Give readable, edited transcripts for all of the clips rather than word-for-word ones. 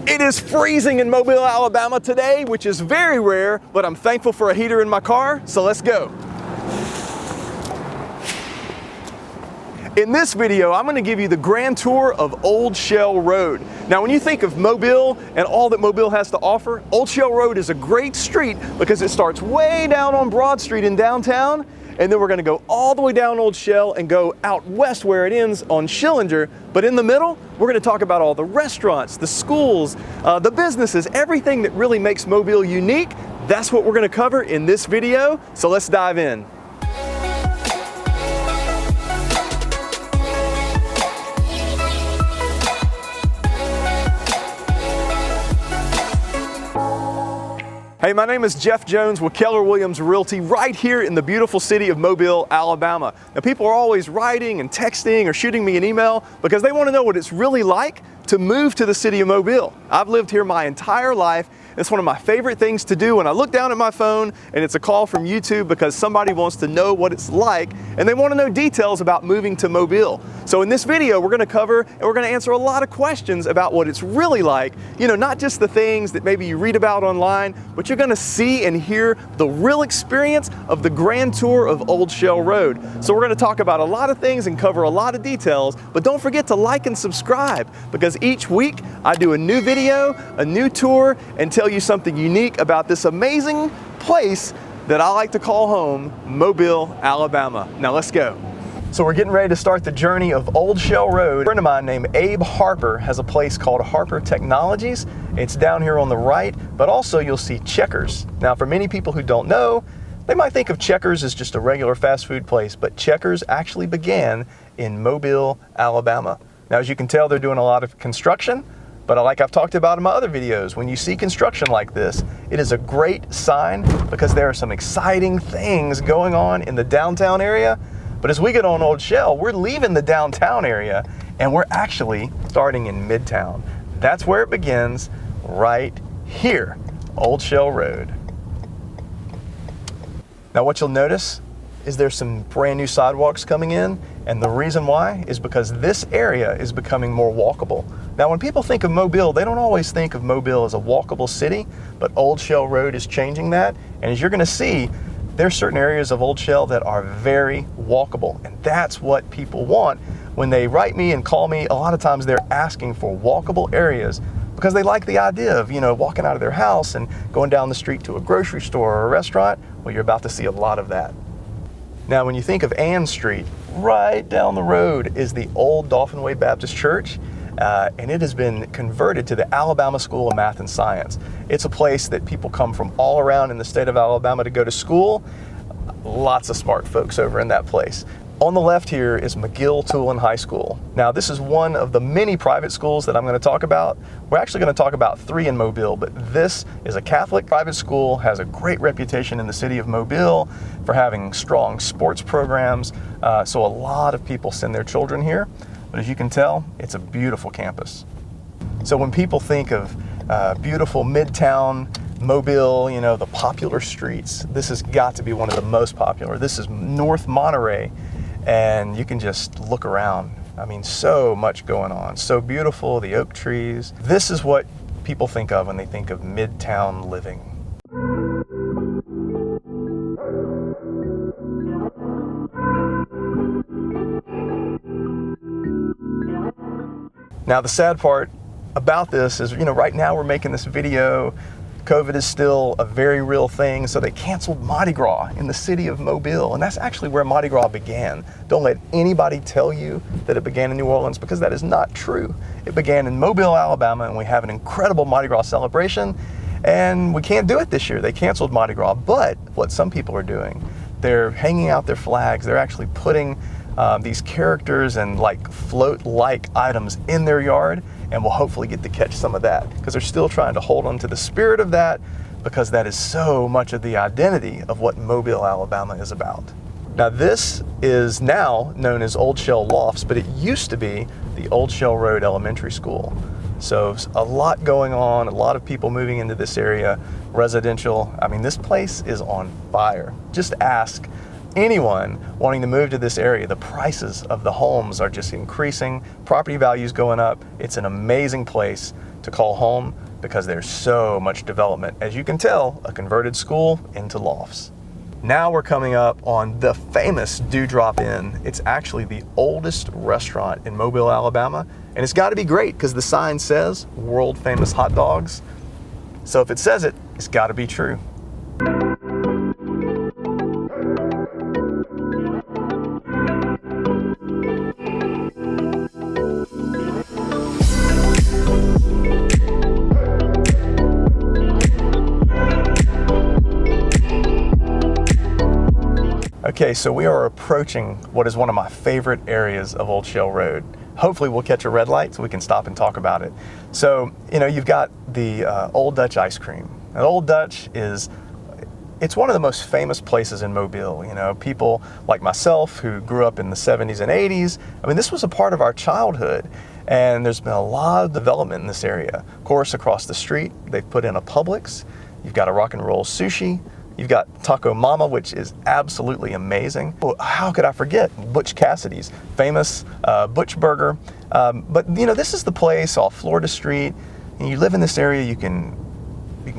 It is freezing in Mobile, Alabama today, which is very rare, but I'm thankful for a heater in my car, so let's go. In this video, I'm going to give you the grand tour of Old Shell Road. Now, when you think of Mobile and all that Mobile has to offer, Old Shell Road is a great street because it starts way down on Broad Street in downtown, and then we're going to go all the way down Old Shell and go out west where it ends on Schillinger. But in the middle, we're going to talk about all the restaurants, the schools, the businesses, everything that really makes Mobile unique. That's what we're going to cover in this video, so let's dive in. Hey, my name is Jeff Jones with Keller Williams Realty right here in the beautiful city of Mobile, Alabama. Now, people are always writing and texting or shooting me an email because they want to know what it's really like to move to the city of Mobile. I've lived here my entire life. It's one of my favorite things to do when I look down at my phone and it's a call from YouTube because somebody wants to know what it's like and they want to know details about moving to Mobile. So in this video, we're going to cover and we're going to answer a lot of questions about what it's really like. You know, not just the things that maybe you read about online, but you're going to see and hear the real experience of the grand tour of Old Shell Road. So we're going to talk about a lot of things and cover a lot of details, but don't forget to like and subscribe because each week I do a new video, a new tour, and tell you something unique about this amazing place that I like to call home, Mobile, Alabama. Now let's go. So we're getting ready to start the journey of Old Shell Road. A friend of mine named Abe Harper has a place called Harper Technologies. It's down here on the right, but also you'll see Checkers. Now for many people who don't know, they might think of Checkers as just a regular fast food place, but Checkers actually began in Mobile, Alabama. Now as you can tell, they're doing a lot of construction, but like I've talked about in my other videos, when you see construction like this, it is a great sign because there are some exciting things going on in the downtown area. But as we get on Old Shell, we're leaving the downtown area and we're actually starting in Midtown. That's where it begins, right here, Old Shell Road. Now what you'll notice is there's some brand new sidewalks coming in, and the reason why is because this area is becoming more walkable. Now when people think of Mobile, they don't always think of Mobile as a walkable city, but Old Shell Road is changing that, and as you're going to see, there's certain areas of Old Shell that are very walkable, and that's what people want. When they write me and call me, a lot of times they're asking for walkable areas because they like the idea of, you know, walking out of their house and going down the street to a grocery store or a restaurant. Well, you're about to see a lot of that. Now, when you think of Ann Street, right down the road is the old Dauphin Way Baptist Church. And it has been converted to the Alabama School of Math and Science. It's a place that people come from all around in the state of Alabama to go to school. Lots of smart folks over in that place. On the left here is Mcgill Tulane High School. Now this is one of the many private schools that I'm going to talk about. We're actually going to talk about 3 in Mobile, but this is a Catholic private school, has a great reputation in the city of Mobile for having strong sports programs. So a lot of people send their children here. But as you can tell, it's a beautiful campus. So when people think of beautiful Midtown, Mobile, you know, the popular streets, this has got to be one of the most popular. This is North Monterey, and you can just look around. I mean, so much going on. So beautiful, the oak trees. This is what people think of when they think of Midtown living. Now the sad part about this is, you know, right now we're making this video, COVID is still a very real thing, so they canceled Mardi Gras in the city of Mobile, and that's actually where Mardi Gras began. Don't let anybody tell you that it began in New Orleans because that is not true. It began in Mobile, Alabama, and we have an incredible Mardi Gras celebration, and we can't do it this year. They canceled Mardi Gras, but what some people are doing, they're hanging out their flags, they're actually putting these characters and like float-like items in their yard, and we'll hopefully get to catch some of that because they're still trying to hold on to the spirit of that because that is so much of the identity of what Mobile, Alabama is about. Now this is now known as Old Shell Lofts, but it used to be the Old Shell Road Elementary School. So a lot going on, a lot of people moving into this area, residential. I mean, this place is on fire. Just ask anyone wanting to move to this area. The prices of the homes are just increasing, property values going up. It's an amazing place to to call home because there's so much development. As you can tell, a converted school into lofts. Now we're coming up on the famous Dewdrop Inn. It's actually the oldest restaurant in Mobile, Alabama, and it's got to be great because the sign says world famous hot dogs. So if it says it, it's got to be true. Okay, so we are approaching what is one of my favorite areas of Old Shell Road. Hopefully we'll catch a red light so we can stop and talk about it. So, you've got the Old Dutch ice cream. And Old Dutch it's one of the most famous places in Mobile. People like myself who grew up in the 70s and 80s, this was a part of our childhood. And there's been a lot of development in this area. Of course, across the street, they've put in a Publix. You've got a rock and roll sushi. You've got Taco Mama, which is absolutely amazing. Well, how could I forget Butch Cassidy's famous Butch Burger? But this is the place off Florida Street. And you live in this area, you can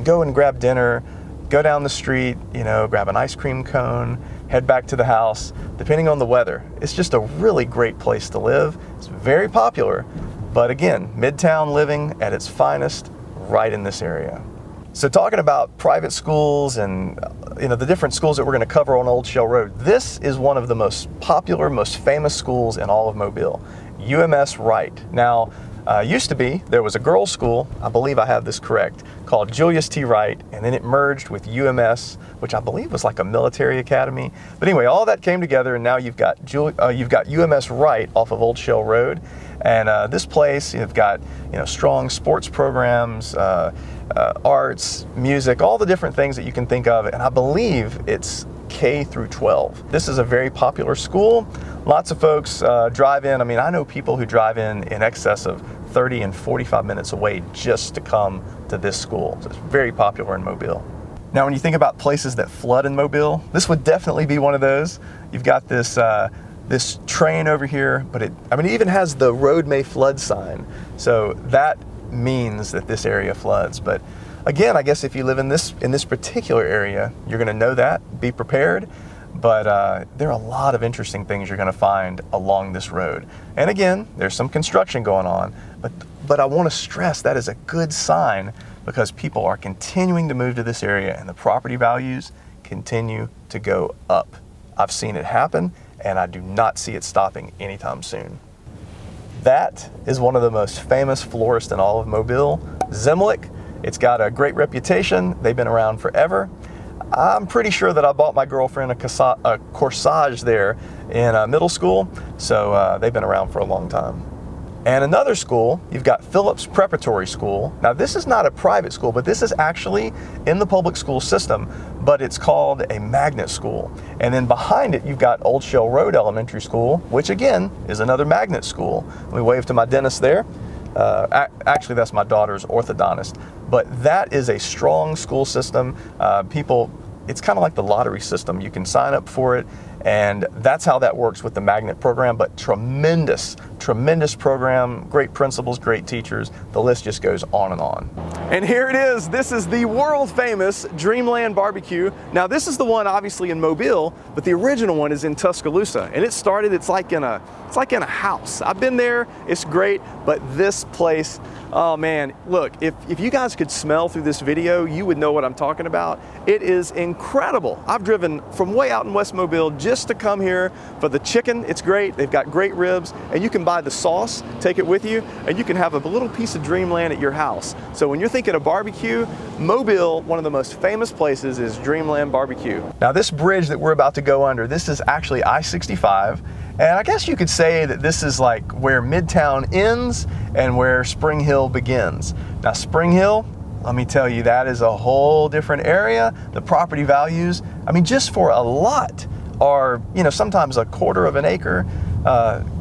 go and grab dinner, go down the street, grab an ice cream cone, head back to the house, depending on the weather. It's just a really great place to live. It's very popular, but again, Midtown living at its finest right in this area. So talking about private schools and the different schools that we're going to cover on Old Shell Road, this is one of the most popular, most famous schools in all of Mobile, UMS Wright. Now, used to be, there was a girls' school, I believe I have this correct, called Julius T. Wright, and then it merged with UMS, which I believe was like a military academy. But anyway, all that came together, and now you've got UMS Wright off of Old Shell Road. And this place, you've got strong sports programs, arts, music, all the different things that you can think of. And I believe it's K through 12. This is a very popular school. Lots of folks drive in. I know people who drive in excess of 30 and 45 minutes away just to come to this school. So it's very popular in Mobile. Now, when you think about places that flood in Mobile, this would definitely be one of those. You've got this train over here, but it even has the road may flood sign. So that means that this area floods. But again, I guess if you live in this particular area, you're going to know that, be prepared. But there are a lot of interesting things you're going to find along this road. And again, there's some construction going on, but I want to stress that is a good sign because people are continuing to move to this area and the property values continue to go up. I've seen it happen, and I do not see it stopping anytime soon. That is one of the most famous florists in all of Mobile, Zemlich. It's got a great reputation. They've been around forever. I'm pretty sure that I bought my girlfriend a corsage there in middle school, so they've been around for a long time. And another school, you've got Phillips Preparatory School. Now, this is not a private school, but this is actually in the public school system, but it's called a magnet school. And then behind it, you've got Old Shell Road Elementary School, which again is another magnet school. Let me wave to my dentist there. Actually, that's my daughter's orthodontist. But that is a strong school system. It's kind of like the lottery system. You can sign up for it, and that's how that works with the magnet program. But tremendous program, great principals, great teachers. The list just goes on and on. And here it is. This is the world famous Dreamland Barbecue. Now, this is the one obviously in Mobile, but the original one is in Tuscaloosa, and it's like in a house. I've been there. It's great, but this place, oh man, look, if you guys could smell through this video, you would know what I'm talking about. It is incredible. I've driven from way out in West Mobile just to come here for the chicken. It's great. They've got great ribs, and you can buy the sauce, take it with you, and you can have a little piece of Dreamland at your house. So when you're thinking of barbecue, Mobile, one of the most famous places is Dreamland Barbecue. Now, this bridge that we're about to go under, this is actually I-65. And I guess you could say that this is like where Midtown ends and where Spring Hill begins. Now, Spring Hill, let me tell you, that is a whole different area. The property values, just for a lot are, sometimes a quarter of an acre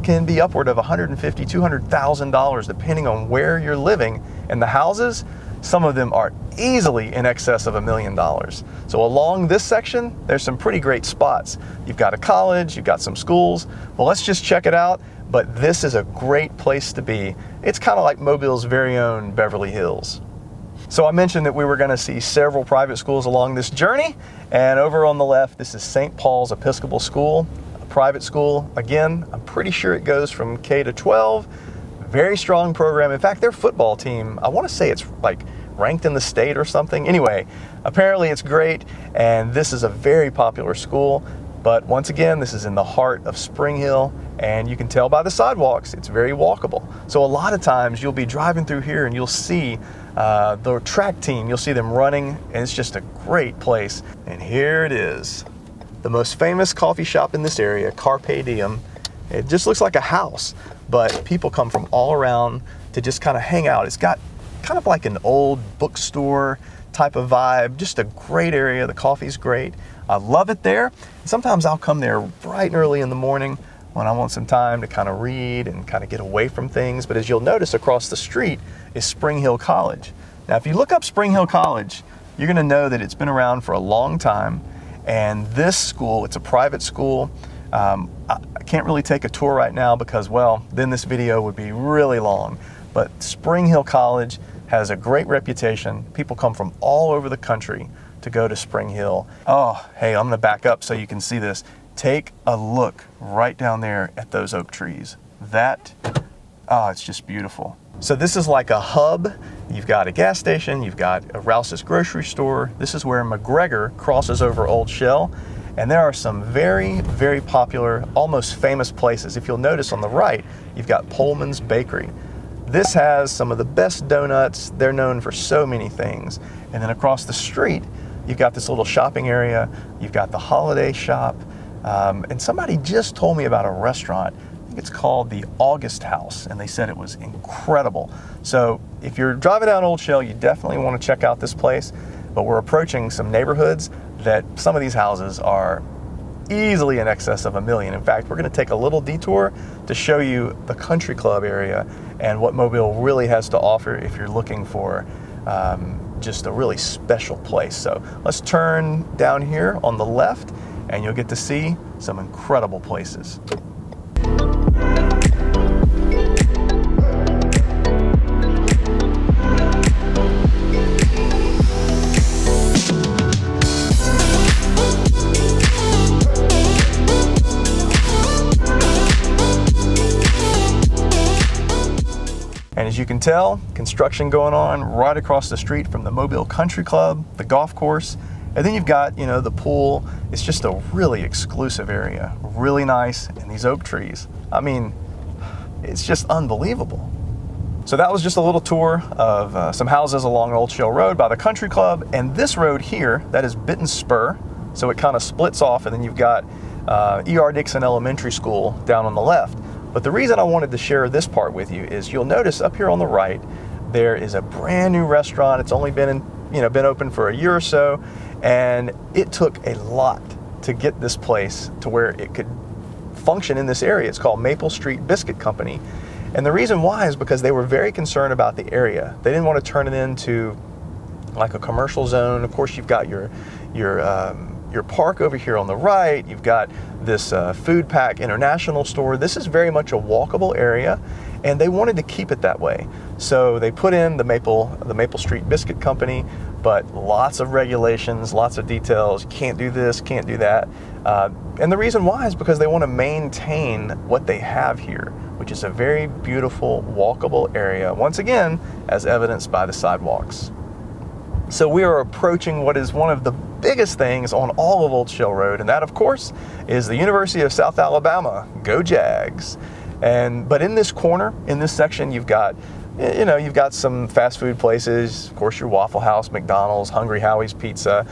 can be upward of $150,000, $200,000 depending on where you're living. And the houses, some of them are easily in excess of $1 million. So along this section, there's some pretty great spots. You've got a college, you've got some schools. Well, let's just check it out. but this is a great place to be. It's kind of like Mobile's very own Beverly Hills. So I mentioned that we were going to see several private schools along this journey, and over on the left, this is St. Paul's Episcopal School, a private school. Again, I'm pretty sure it goes from K to 12. Very strong program. In fact, their football team, I want to say it's like ranked in the state or something. Anyway, apparently it's great, and this is a very popular school. But once again, this is in the heart of Spring Hill, and you can tell by the sidewalks, it's very walkable. So a lot of times you'll be driving through here and you'll see the track team, you'll see them running, and it's just a great place. And here it is, the most famous coffee shop in this area, Carpe Diem. It just looks like a house, but people come from all around to just kind of hang out. It's got kind of like an old bookstore type of vibe, just a great area. The coffee's great. I love it there. Sometimes I'll come there bright and early in the morning when I want some time to kind of read and kind of get away from things. But as you'll notice, across the street is Spring Hill College. Now, if you look up Spring Hill College, you're going to know that it's been around for a long time. And this school, it's a private school. I can't really take a tour right now because, well, then this video would be really long. But Spring Hill College has a great reputation. People come from all over the country to go to Spring Hill. Oh, hey, I'm gonna back up so you can see this. Take a look right down there at those oak trees. It's just beautiful. So this is like a hub. You've got a gas station, you've got a Rouse's grocery store. This is where McGregor crosses over Old Shell. And there are some very, very popular, almost famous places. If you'll notice on the right, you've got Pullman's Bakery. This has some of the best donuts. They're known for so many things. And then across the street, you've got this little shopping area. You've got the Holiday Shop. And somebody just told me about a restaurant. I think it's called the August House, and they said it was incredible. So if you're driving down Old Shell, you definitely want to check out this place. But we're approaching some neighborhoods that some of these houses are easily in excess of $1 million. In fact, we're going to take a little detour to show you the country club area and what Mobile really has to offer if you're looking for just a really special place. So let's turn down here on the left and you'll get to see some incredible places. And as you can tell, construction going on right across the street from the Mobile Country Club, the golf course, and then you've got, the pool. It's just a really exclusive area, really nice, and these oak trees. I mean, it's just unbelievable. So that was just a little tour of some houses along Old Shell Road by the Country Club, and this road here, that is Benton Spur, so it kind of splits off, and then you've got E.R. Dixon Elementary School down on the left. But the reason I wanted to share this part with you is you'll notice up here on the right, there is a brand new restaurant. It's only been open for a year or so, and it took a lot to get this place to where it could function in this area. It's called Maple Street Biscuit Company. And the reason why is because they were very concerned about the area. They didn't want to turn it into like a commercial zone. Of course, you've got your park over here on the right. You've got this Food Pack International store. This is very much a walkable area, and they wanted to keep it that way. So they put in the Maple Street Biscuit Company, but lots of regulations, lots of details. Can't do this, can't do that. And the reason why is because they want to maintain what they have here, which is a very beautiful, walkable area, once again, as evidenced by the sidewalks. So we are approaching what is one of the biggest things on all of Old Shell Road, and that, of course, is the University of South Alabama. Go Jags! But in this corner, in this section, you've got some fast food places. Of course, your Waffle House, McDonald's, Hungry Howie's Pizza,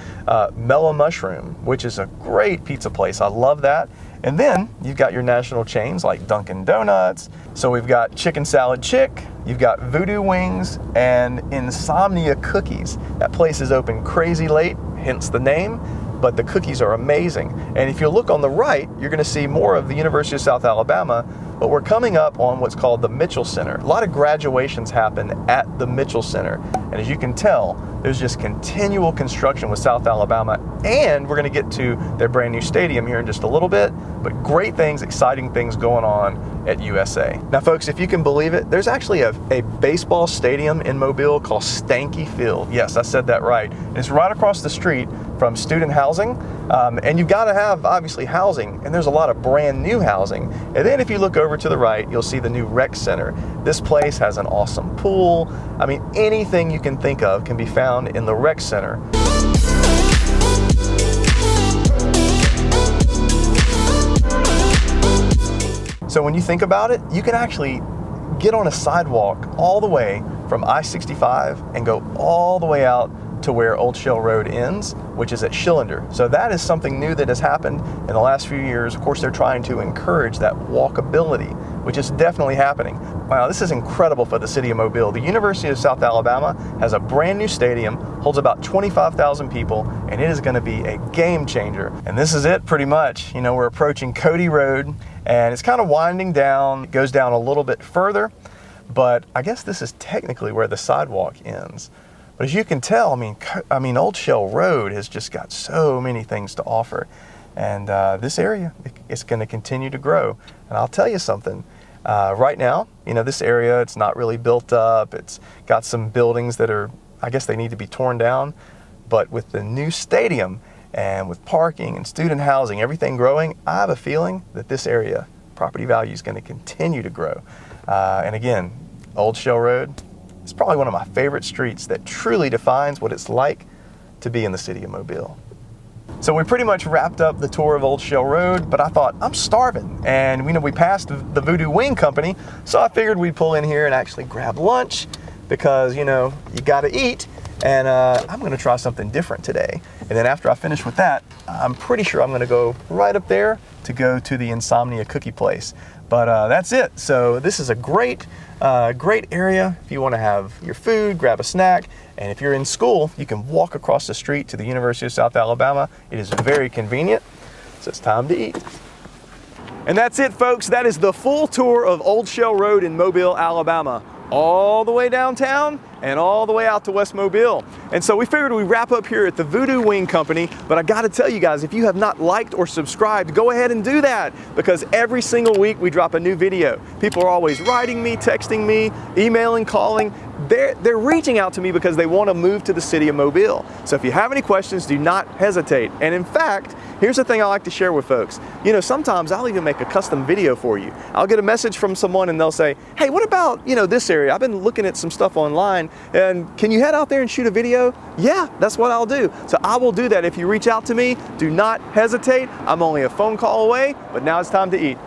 Mellow Mushroom, which is a great pizza place. I love that. And then you've got your national chains like Dunkin' Donuts. So we've got Chicken Salad Chick, you've got Voodoo Wings, and Insomnia Cookies. That place is open crazy late, hence the name, but the cookies are amazing. And if you look on the right, you're going to see more of the University of South Alabama, but we're coming up on what's called the Mitchell Center. A lot of graduations happen at the Mitchell Center. And as you can tell, there's just continual construction with South Alabama, and we're going to get to their brand new stadium here in just a little bit, but great things, exciting things going on at USA. Now folks, if you can believe it, there's actually a baseball stadium in Mobile called Stanky Field. Yes, I said that right. And it's right across the street from student housing, and you've got to have obviously housing, and there's a lot of brand new housing. And then if you look over to the right, you'll see the new rec center. This place has an awesome pool. I mean, anything you can think of can be found in the rec center. So when you think about it, you can actually get on a sidewalk all the way from I-65 and go all the way out to where Old Shell Road ends, which is at Schillender. So that is something new that has happened in the last few years. Of course, they're trying to encourage that walkability, which is definitely happening. Wow, this is incredible for the city of Mobile. The University of South Alabama has a brand new stadium, holds about 25,000 people, and it is going to be a game changer. And this is it pretty much. You know, we're approaching Cody Road, and it's kind of winding down. It goes down a little bit further, but I guess this is technically where the sidewalk ends. But as you can tell, I mean, Old Shell Road has just got so many things to offer. And this area is going to continue to grow. And I'll tell you something, right now, you know, this area, it's not really built up. It's got some buildings that are, I guess they need to be torn down. But with the new stadium and with parking and student housing, everything growing, I have a feeling that this area, property value is going to continue to grow. And again, Old Shell Road, it's probably one of my favorite streets that truly defines what it's like to be in the city of Mobile. So we pretty much wrapped up the tour of Old Shell Road, but I thought, I'm starving. And we passed the Voodoo Wing Company, so I figured we'd pull in here and actually grab lunch because, you know, you gotta eat. And I'm gonna try something different today. And then after I finish with that, I'm pretty sure I'm gonna go right up there to go to the Insomnia Cookie Place. But that's it. So this is a great area if you want to have your food, grab a snack, and if you're in school, you can walk across the street to the University of South Alabama. It is very convenient, so it's time to eat. And that's it, folks. That is the full tour of Old Shell Road in Mobile, Alabama, all the way downtown and all the way out to West Mobile. And so we figured we'd wrap up here at the Voodoo Wing Company, but I gotta tell you guys, if you have not liked or subscribed, go ahead and do that, because every single week we drop a new video. People are always writing me, texting me, emailing, calling. They're reaching out to me because they want to move to the city of Mobile. So if you have any questions, do not hesitate. And in fact, here's the thing I like to share with folks. You know, sometimes I'll even make a custom video for you. I'll get a message from someone and they'll say, hey, what about, you know, this area? I've been looking at some stuff online, and can you head out there and shoot a video? Yeah, that's what I'll do. So I will do that if you reach out to me. Do not hesitate. I'm only a phone call away, but now it's time to eat.